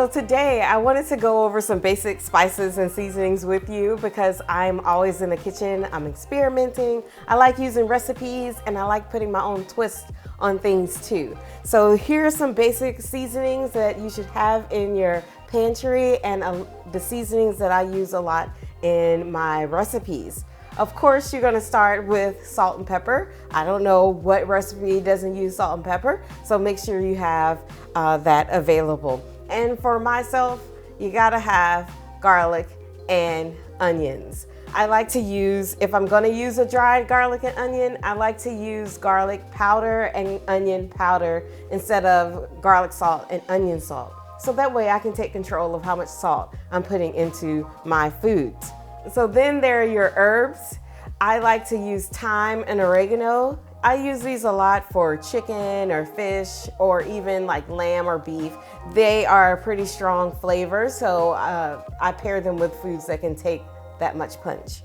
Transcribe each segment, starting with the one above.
So today I wanted to go over some basic spices and seasonings with you because I'm always in the kitchen, I'm experimenting, I like using recipes, and I like putting my own twist on things too. So here are some basic seasonings that you should have in your pantry and the seasonings that I use a lot in my recipes. Of course, you're gonna start with salt and pepper. I don't know what recipe doesn't use salt and pepper, so make sure you have that available. And for myself, you gotta have garlic and onions. I like to use, if I'm gonna use a dried garlic and onion, I like to use garlic powder and onion powder instead of garlic salt and onion salt. So that way I can take control of how much salt I'm putting into my foods. So then there are your herbs. I like to use thyme and oregano. I use these a lot for chicken or fish or even like lamb or beef. They are pretty strong flavors, so I pair them with foods that can take that much punch.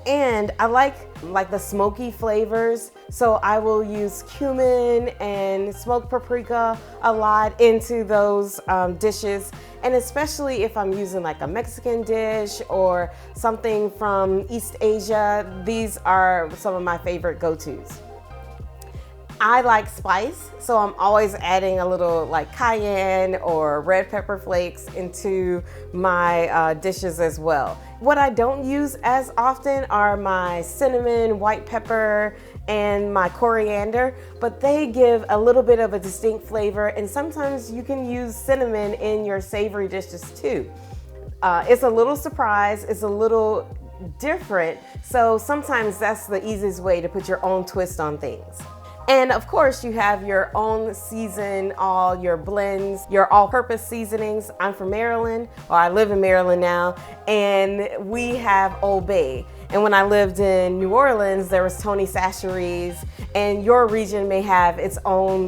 And I like the smoky flavors, so I will use cumin and smoked paprika a lot into those dishes. And especially if I'm using like a Mexican dish or something from East Asia, these are some of my favorite go-tos. I like spice, so I'm always adding a little like cayenne or red pepper flakes into my dishes as well. What I don't use as often are my cinnamon, white pepper, and my coriander, but they give a little bit of a distinct flavor, and sometimes you can use cinnamon in your savory dishes too. It's a little surprise, it's a little different, so sometimes that's the easiest way to put your own twist on things. And of course, you have your own season, all your blends, your all-purpose seasonings. I'm from Maryland, or I live in Maryland now, and we have Old Bay. And when I lived in New Orleans, there was Tony Chachere's, and your region may have its own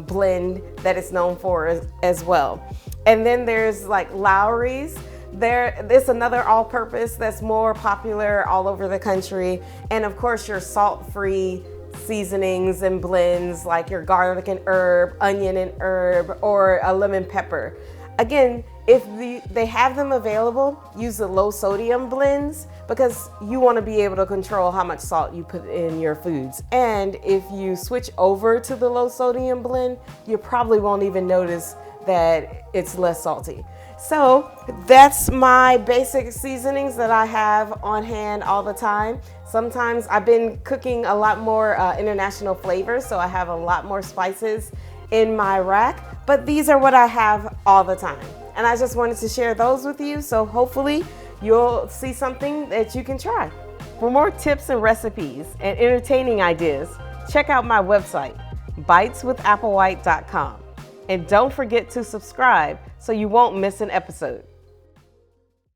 blend that it's known for as well. And then there's like Lowry's. There's another all-purpose that's more popular all over the country. And of course, your salt-free seasonings and blends like your garlic and herb, onion and herb, or a lemon pepper. Again, if they have them available, use the low sodium blends because you want to be able to control how much salt you put in your foods. And if you switch over to the low sodium blend, you probably won't even notice that it's less salty. So that's my basic seasonings that I have on hand all the time. Sometimes I've been cooking a lot more international flavors, so I have a lot more spices in my rack, but these are what I have all the time. And I just wanted to share those with you, so hopefully you'll see something that you can try. For more tips and recipes and entertaining ideas, check out my website, biteswithapplewhite.com. And don't forget to subscribe so you won't miss an episode.